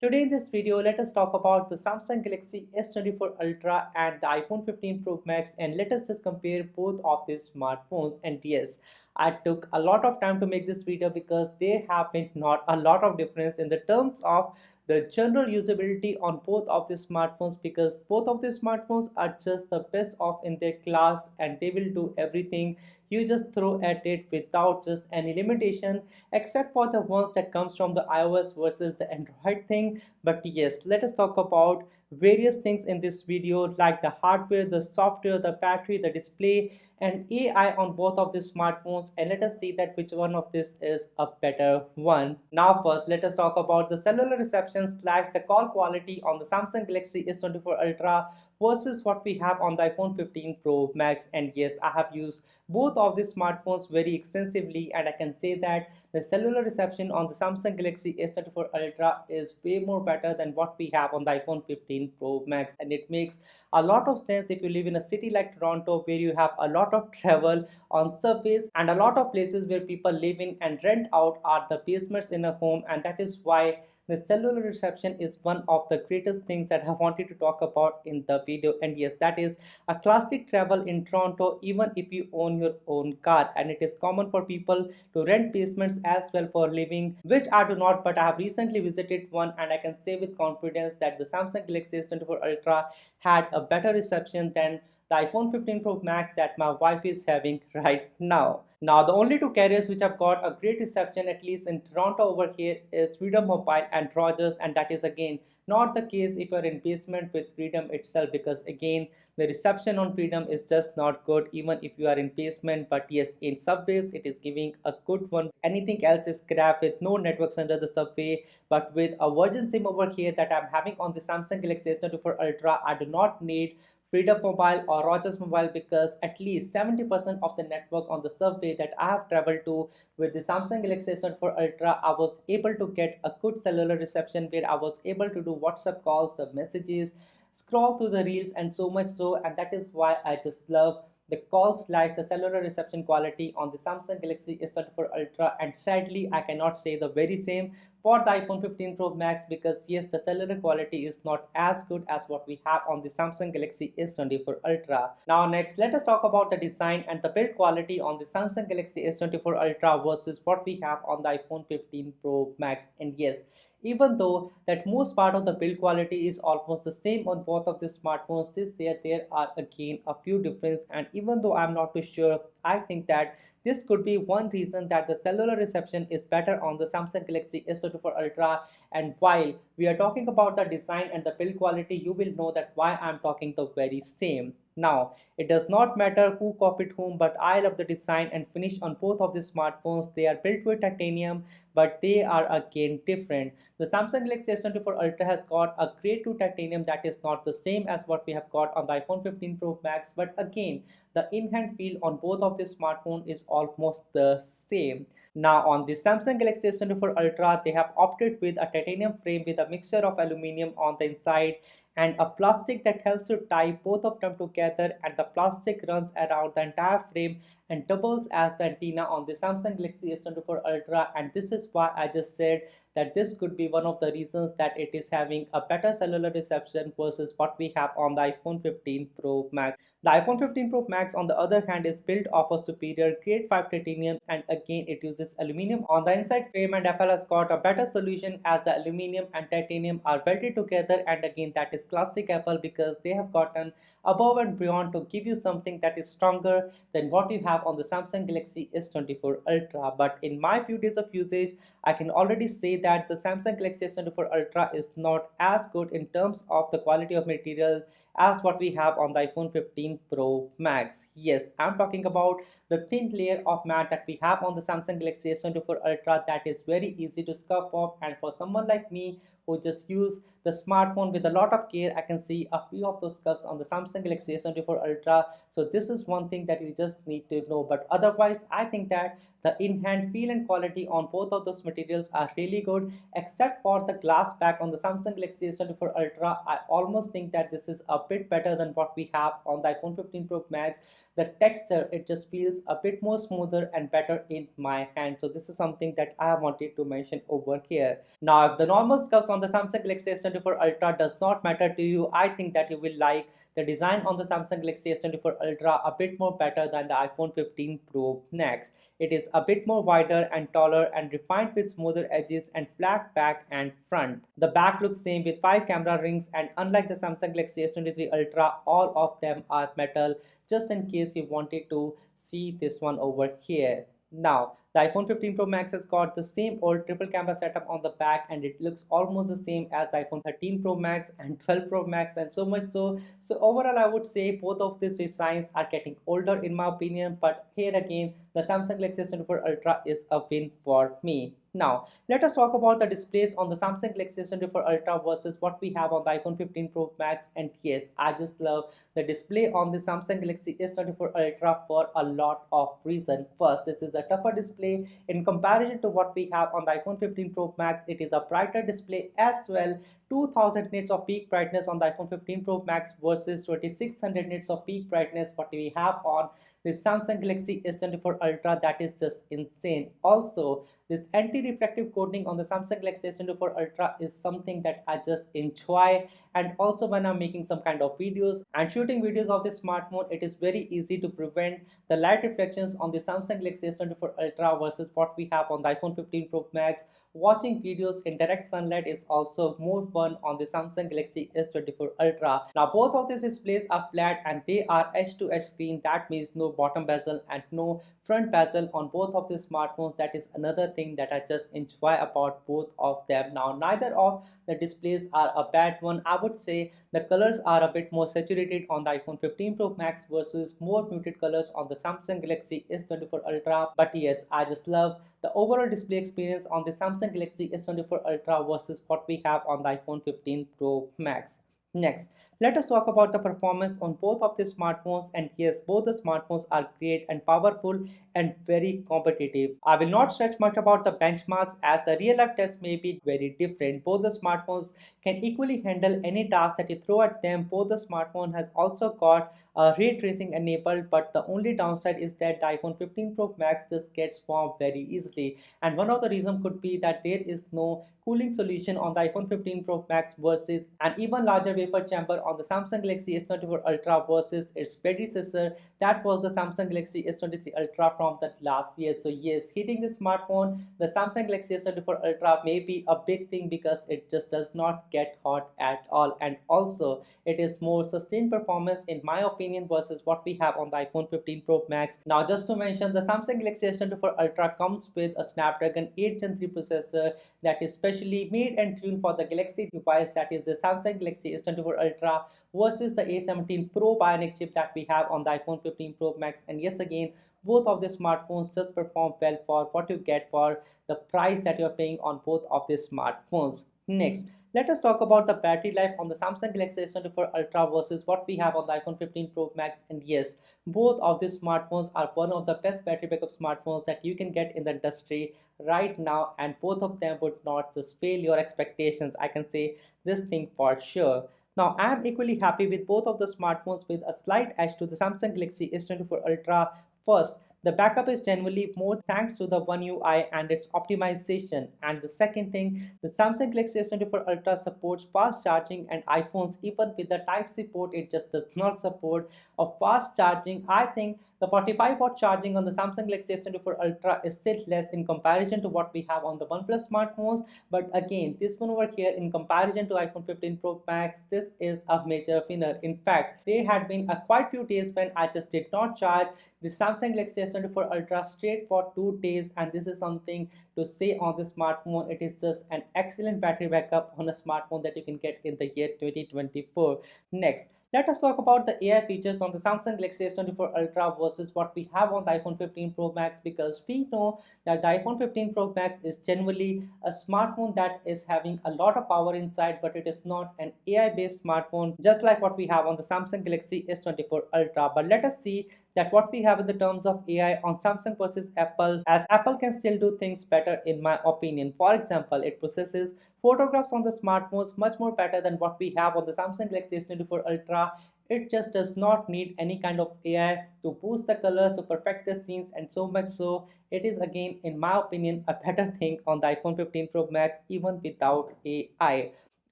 Today in this video, let us talk about the Samsung Galaxy S24 Ultra and the iPhone 15 Pro Max, and let us just compare both of these smartphones. And yes, I took a lot of time to make this video because there have been not a lot of difference in the terms of the general usability on both of these smartphones, because both of these smartphones are just the best of in their class and they will do everything you just throw at it without just any limitation, except for the ones that comes from the iOS versus the Android thing. But yes, let us talk about various things in this video, like the hardware, the software, the battery, the display, and AI on both of these smartphones, and let us see that which one of this is a better one. Now first, let us talk about the cellular reception slash the call quality on the Samsung Galaxy S24 Ultra versus what we have on the iPhone 15 Pro Max. And yes, I have used both of these smartphones very extensively, and I can say that the cellular reception on the Samsung Galaxy S24 Ultra is way more better than what we have on the iPhone 15 Pro Max, and it makes a lot of sense if you live in a city like Toronto where you have a lot of travel on surface, and a lot of places where people live in and rent out are the basements in a home. And that is why the cellular reception is one of the greatest things that I wanted to talk about in the video. And yes, that is a classic travel in Toronto, even if you own your own car, and it is common for people to rent basements as well for living, which I do not, but I have recently visited one, and I can say with confidence that the Samsung Galaxy S24 Ultra had a better reception than the iPhone 15 Pro Max that my wife is having right now. Now, the only two carriers which have got a great reception, at least in Toronto over here, is Freedom Mobile and Rogers, and that is again not the case if you're in basement with Freedom itself, because again the reception on Freedom is just not good even if you are in basement. But yes, in subways it is giving a good one. Anything else is crap with no networks under the subway. But with a Virgin SIM over here that I'm having on the Samsung Galaxy S24 Ultra, I do not need Freedom Mobile or Rogers Mobile, because at least 70% of the network on the subway that I have traveled to with the Samsung Galaxy S24 Ultra, I was able to get a good cellular reception where I was able to do WhatsApp calls, messages, scroll through the reels, and so much so. And that is why I just love the call slash the cellular reception quality on the Samsung Galaxy S24 Ultra. And sadly, I cannot say the very same for the iPhone 15 Pro Max, because yes, the cellular quality is not as good as what we have on the Samsung Galaxy S24 Ultra. Now next, let us talk about the design and the build quality on the Samsung Galaxy S24 Ultra versus what we have on the iPhone 15 Pro Max. And yes, even though that most part of the build quality is almost the same on both of the smartphones, this year there are again a few differences. And even though I'm not too sure, I think that this could be one reason that the cellular reception is better on the Samsung Galaxy S24 Ultra. And while we are talking about the design and the build quality, you will know that why I'm talking the very same. Now, it does not matter who copied whom, but I love the design and finish on both of the smartphones. They are built with titanium, but they are again different. The Samsung Galaxy S24 Ultra has got a grade 2 titanium that is not the same as what we have got on the iPhone 15 Pro Max, but again, the in-hand feel on both of the smartphone is almost the same. Now on the Samsung Galaxy S24 Ultra, they have opted with a titanium frame with a mixture of aluminum on the inside and a plastic that helps you tie both of them together, and the plastic runs around the entire frame and doubles as the antenna on the Samsung Galaxy S24 Ultra. And this is why I just said that this could be one of the reasons that it is having a better cellular reception versus what we have on the iPhone 15 Pro Max. The iPhone 15 Pro Max, on the other hand, is built of a superior grade 5 titanium, and again it uses aluminum on the inside frame, and Apple has got a better solution as the aluminum and titanium are welded together. And again, that is classic Apple, because they have gotten above and beyond to give you something that is stronger than what you have on the Samsung Galaxy S24 Ultra. But in my few days of usage, I can already say that the Samsung Galaxy S24 Ultra is not as good in terms of the quality of material as what we have on the iPhone 15 Pro Max. Yes, I'm talking about the thin layer of matte that we have on the Samsung Galaxy S24 Ultra that is very easy to scuff off. And for someone like me who just use the smartphone with a lot of care, I can see a few of those scuffs on the Samsung Galaxy S24 Ultra. So this is one thing that you just need to know. But otherwise, I think that the in-hand feel and quality on both of those materials are really good, except for the glass back on the Samsung Galaxy S24 Ultra. I almost think that this is a bit better than what we have on the iPhone 15 Pro Max. The texture, it just feels a bit more smoother and better in my hand. So this is something that I wanted to mention over here. Now, if the normal scuffs on the Samsung Galaxy S24 Ultra does not matter to you, I think that you will like the design on the Samsung Galaxy S24 Ultra a bit more better than the iPhone 15 Pro Max. It is a bit more wider and taller and refined with smoother edges and flat back and front. The back looks same with 5 camera rings, and unlike the Samsung Galaxy S23 Ultra, all of them are metal, just in case you wanted to see this one over here. Now, the iPhone 15 Pro Max has got the same old triple camera setup on the back, and it looks almost the same as iPhone 13 Pro Max and 12 Pro Max, and so much so. So overall, I would say both of these designs are getting older in my opinion, but here again, the Samsung Galaxy S24 Ultra is a win for me. Now, let us talk about the displays on the Samsung Galaxy S24 Ultra versus what we have on the iPhone 15 Pro Max. And yes, I just love the display on the Samsung Galaxy S24 Ultra for a lot of reasons. First, this is a tougher display in comparison to what we have on the iPhone 15 Pro Max. It is a brighter display as well. 2000 nits of peak brightness on the iPhone 15 Pro Max versus 2600 nits of peak brightness what we have on the Samsung Galaxy S24 Ultra. That is just insane. Also, this anti-reflective coating on the Samsung Galaxy S24 Ultra is something that I just enjoy. And also when I'm making some kind of videos and shooting videos of this smartphone, it is very easy to prevent the light reflections on the Samsung Galaxy S24 Ultra versus what we have on the iPhone 15 Pro Max. Watching videos in direct sunlight is also more fun on the Samsung Galaxy S24 Ultra. Now both of these displays are flat and they are edge to edge screen. That means no bottom bezel and no front bezel on both of these smartphones. That is another thing that I just enjoy about both of them. Now neither of the displays are a bad one. I would say the colors are a bit more saturated on the iPhone 15 Pro Max versus more muted colors on the Samsung Galaxy S24 Ultra. But yes, I just love the overall display experience on the Samsung Galaxy S24 Ultra versus what we have on the iPhone 15 Pro Max. Next, let us talk about the performance on both of the smartphones. And yes, both the smartphones are great and powerful and very competitive. I will not stretch much about the benchmarks as the real life test may be very different. Both the smartphones can equally handle any task that you throw at them. Both the smartphone has also got ray tracing enabled, but the only downside is that the iPhone 15 Pro Max just gets warm very easily. And one of the reasons could be that there is no cooling solution on the iPhone 15 Pro Max versus an even larger vapor chamber on the Samsung Galaxy S24 Ultra versus its predecessor, that was the Samsung Galaxy S23 Ultra from the last year. So yes, heating the smartphone, the Samsung Galaxy S24 Ultra may be a big thing because it just does not get hot at all. And also it is more sustained performance in my opinion versus what we have on the iPhone 15 Pro Max. Now just to mention, the Samsung Galaxy S24 Ultra comes with a Snapdragon 8 Gen 3 processor that is specially made and tuned for the Galaxy device, that is the Samsung Galaxy S24 Ultra versus the A17 Pro Bionic chip that we have on the iPhone 15 Pro Max. And yes, again, both of the smartphones just perform well for what you get for the price that you're paying on both of the smartphones. Next, let us talk about the battery life on the Samsung Galaxy S24 Ultra versus what we have on the iPhone 15 Pro Max. And yes, both of these smartphones are one of the best battery backup smartphones that you can get in the industry right now, and both of them would not just fail your expectations. I can say this thing for sure. Now, I am equally happy with both of the smartphones with a slight edge to the Samsung Galaxy S24 Ultra. First, the backup is generally more thanks to the One UI and its optimization. And the second thing, the Samsung Galaxy S24 Ultra supports fast charging, and iPhones, even with the Type-C port, it just does not support a fast charging. I think the 45-watt charging on the Samsung Galaxy S24 Ultra is still less in comparison to what we have on the OnePlus smartphones. But again, this one over here in comparison to iPhone 15 Pro Max, this is a major winner. In fact, there had been a quite few days when I just did not charge the Samsung Galaxy S24 Ultra straight for 2 days, and this is something to say on the smartphone. It is just an excellent battery backup on a smartphone that you can get in the year 2024. Next, let us talk about the AI features on the Samsung Galaxy S24 Ultra versus what we have on the iPhone 15 Pro Max, because we know that the iPhone 15 Pro Max is generally a smartphone that is having a lot of power inside, but it is not an AI based smartphone just like what we have on the Samsung Galaxy S24 Ultra. But let us see that what we have in the terms of AI on Samsung versus Apple, as Apple can still do things better in my opinion. For example, it processes photographs on the smartphones much more better than what we have on the Samsung Galaxy S24 Ultra. it just does not need any kind of AI to boost the colors, to perfect the scenes, and so much so it is again, in my opinion, a better thing on the iPhone 15 Pro Max even without AI.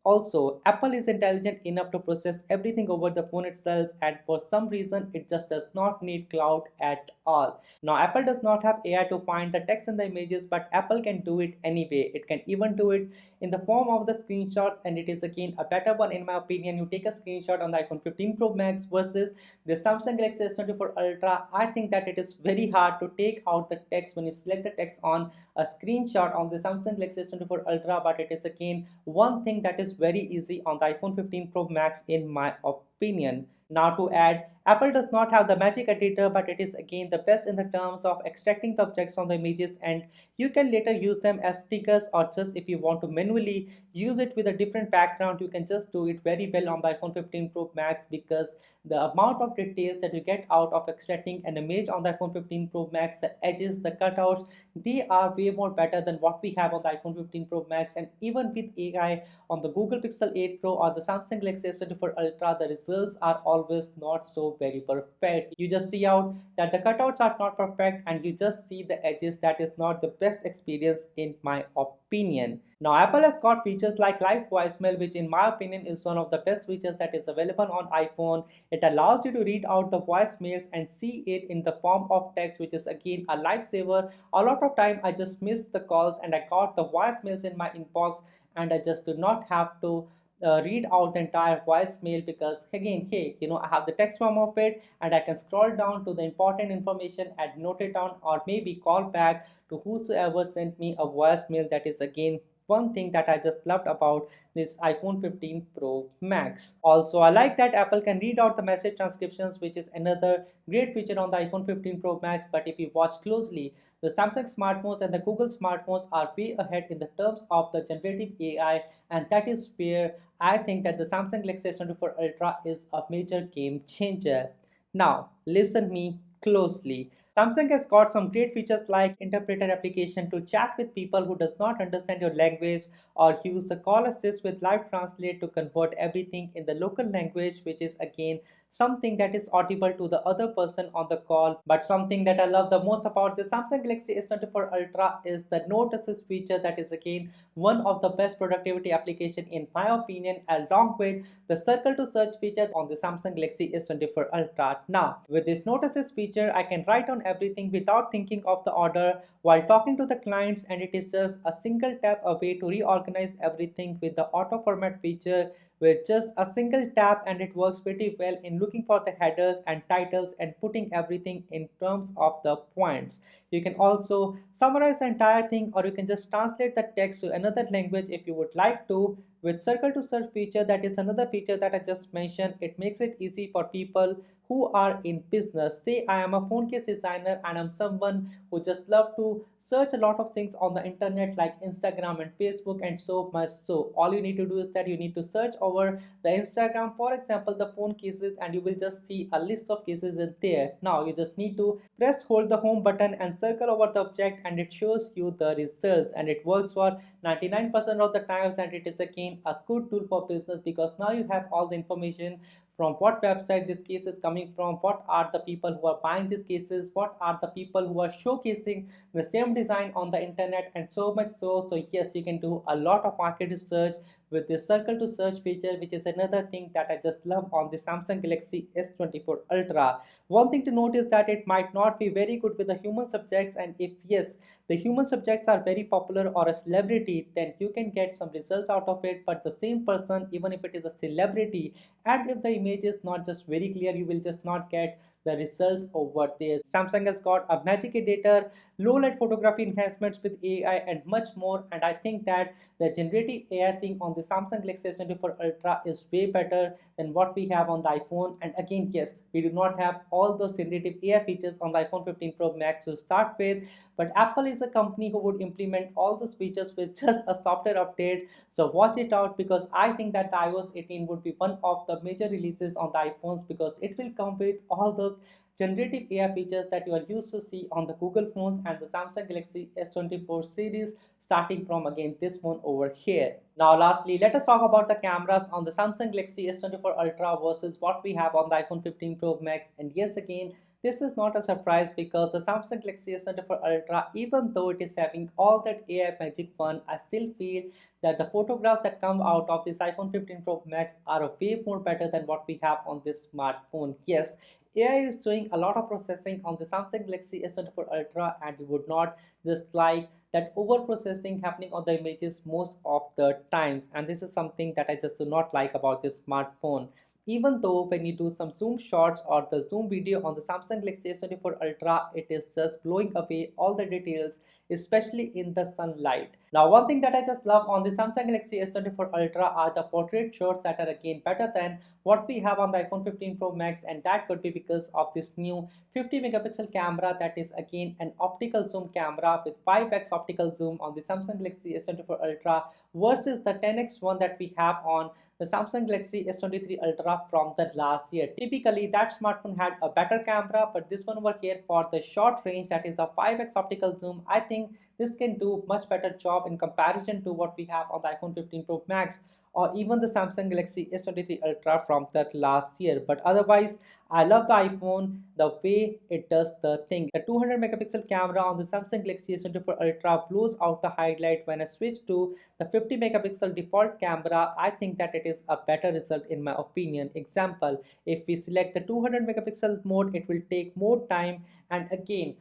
Also, Apple is intelligent enough to process everything over the phone itself, and for some reason, it just does not need cloud at all. Now, Apple does not have AI to find the text and the images, but Apple can do it anyway. It can even do it in the form of the screenshots, and it is again a better one in my opinion. You take a screenshot on the iPhone 15 Pro Max versus the Samsung Galaxy S24 Ultra. I think that it is very hard to take out the text when you select the text on a screenshot on the Samsung Galaxy S24 Ultra, but it is again one thing that is very easy on the iPhone 15 Pro Max in my opinion. Now to add, Apple does not have the magic editor, but it is again the best in the terms of extracting the objects from the images, and you can later use them as stickers, or just if you want to manually use it with a different background, you can just do it very well on the iPhone 15 Pro Max, because the amount of details that you get out of extracting an image on the iPhone 15 Pro Max, the edges, the cutouts, they are way more better than what we have on the iPhone 15 Pro Max. And even with AI on the Google Pixel 8 Pro or the Samsung Galaxy S24 Ultra, the results are always not so very perfect. You just see out that the cutouts are not perfect, and you just see the edges. That is not the best experience in my opinion. Now, Apple has got features like live voicemail, which in my opinion is one of the best features that is available on iPhone. It allows you to read out the voicemails and see it in the form of text, which is again a lifesaver. A lot of time I just miss the calls and I got the voicemails in my inbox, and I just do not have to read out the entire voicemail, because again, hey, I have the text form of it, and I can scroll down to the important information and note it down, or maybe call back to whosoever sent me a voicemail. That is again one thing that I just loved about this iPhone 15 Pro Max. Also, I like that Apple can read out the message transcriptions, which is another great feature on the iPhone 15 Pro Max. But if you watch closely, the Samsung smartphones and the Google smartphones are way ahead in the terms of the generative AI, and that is where I think that the Samsung Galaxy S24 Ultra is a major game changer. Now, listen me closely. Samsung has got some great features like interpreter application to chat with people who does not understand your language, or use the call assist with live translate to convert everything in the local language, which is again something that is audible to the other person on the call. But something that I love the most about the Samsung Galaxy S24 Ultra is the note assist feature. That is again one of the best productivity application in my opinion, along with the circle to search feature on the Samsung Galaxy S24 Ultra. Now, with this note assist feature, I can write on everything without thinking of the order while talking to the clients, and it is just a single tap away to reorganize everything with the auto format feature, with just a single tap, and it works pretty well in looking for the headers and titles and putting everything in terms of the points. You can also summarize the entire thing, or you can just translate the text to another language if you would like to. With circle to search feature, that is another feature that I just mentioned. It makes it easy for people who are in business. Say I am a phone case designer and I'm someone who just love to search a lot of things on the internet like Instagram and Facebook and so much. So all you need to do is that you need to search over the Instagram, for example, the phone cases, and you will just see a list of cases in there. Now you just need to press hold the home button and circle over the object, and it shows you the results, and it works for 99% of the times. And it is again a good tool for business, because now you have all the information from what website this case is coming from, what are the people who are buying these cases, what are the people who are showcasing the same design on the internet, and so much so. So yes, you can do a lot of market research with this circle to search feature, which is another thing that I just love on the Samsung Galaxy S24 Ultra. One thing to note is that it might not be very good with the human subjects, and if yes, the human subjects are very popular or a celebrity, then you can get some results out of it. But the same person, even if it is a celebrity, and if the image is not just very clear, you will just not get the results over there. Samsung has got a magic editor, low light photography enhancements with AI, and much more. And I think that the generative AI thing on the Samsung Galaxy S24 Ultra is way better than what we have on the iPhone. And again, yes, we do not have all those generative AI features on the iPhone 15 Pro Max to start with, but Apple is a company who would implement all those features with just a software update. So watch it out, because I think that the iOS 18 would be one of the major releases on the iPhones, because it will come with all those those generative AI features that you are used to see on the Google phones and the Samsung Galaxy S24 series, starting from again this phone over here. Now lastly, let us talk about the cameras on the Samsung Galaxy S24 Ultra versus what we have on the iPhone 15 Pro Max. And yes, again, this is not a surprise because the Samsung Galaxy S24 Ultra, even though it is having all that AI magic fun, I still feel that the photographs that come out of this iPhone 15 Pro Max are way more better than what we have on this smartphone. Yes, AI is doing a lot of processing on the Samsung Galaxy S24 Ultra, and you would not just like that over processing happening on the images most of the times, and this is something that I just do not like about this smartphone. Even though when you do some zoom shots or the zoom video on the Samsung Galaxy S24 Ultra, it is just blowing away all the details, especially in the sunlight. Now, one thing that I just love on the Samsung Galaxy S24 Ultra are the portrait shots that are again better than what we have on the iPhone 15 Pro Max, and that could be because of this new 50 megapixel camera that is again an optical zoom camera with 5x optical zoom on the Samsung Galaxy S24 Ultra versus the 10x one that we have on the Samsung Galaxy S23 Ultra from the last year. Typically, that smartphone had a better camera, but this one over here for the short range, that is a 5x optical zoom, I think this can do much better job in comparison to what we have on the iPhone 15 Pro Max or even the Samsung Galaxy S23 Ultra from that last year. But otherwise, I love the iPhone, the way it does the thing. The 200 megapixel camera on the Samsung Galaxy S24 Ultra blows out the highlight. When I switch to the 50 megapixel default camera, I think that it is a better result in my opinion. Example, if we select the 200 megapixel mode, it will take more time, and again,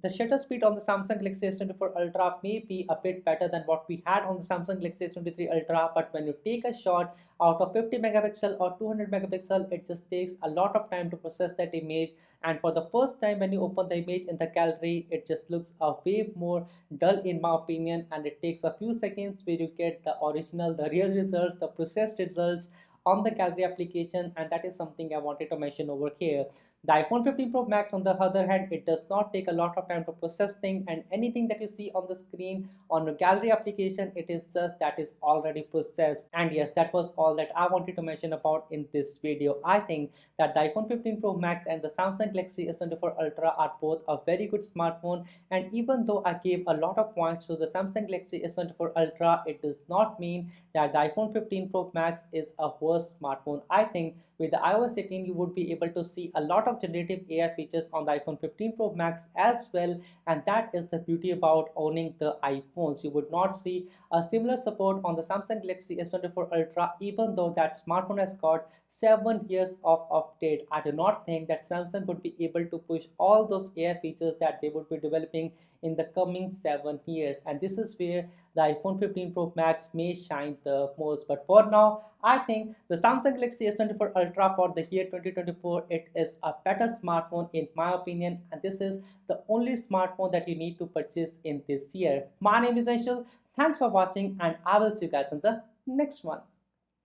the shutter speed on the Samsung Galaxy S24 Ultra may be a bit better than what we had on the Samsung Galaxy S23 Ultra, but when you take a shot out of 50 megapixel or 200 megapixel, it just takes a lot of time to process that image. And for the first time, when you open the image in the gallery, it just looks a way more dull in my opinion, and it takes a few seconds where you get the original, the real results, the processed results on the gallery application, and that is something I wanted to mention over here. The iPhone 15 Pro Max, on the other hand, it does not take a lot of time to process things, and anything that you see on the screen on a gallery application, it is just that is already processed. And yes, that was all that I wanted to mention about in this video. I think that the iPhone 15 Pro Max and the Samsung Galaxy S24 Ultra are both a very good smartphone, and even though I gave a lot of points to the Samsung Galaxy S24 Ultra, it does not mean that the iPhone 15 Pro Max is a worse smartphone. I think with the iOS 18, you would be able to see a lot of generative AI features on the iPhone 15 Pro Max as well, and that is the beauty about owning the iPhones. You would not see a similar support on the Samsung Galaxy S24 Ultra, even though that smartphone has got 7 years of update. I do not think that Samsung would be able to push all those AI features that they would be developing in the coming 7 years, and this is where the iPhone 15 Pro Max may shine the most. But for now, I think the Samsung Galaxy S24 Ultra for the year 2024, it is a better smartphone in my opinion, and this is the only smartphone that you need to purchase in this year. My name is Anshul. Thanks for watching, and I will see you guys in the next one.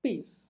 Peace.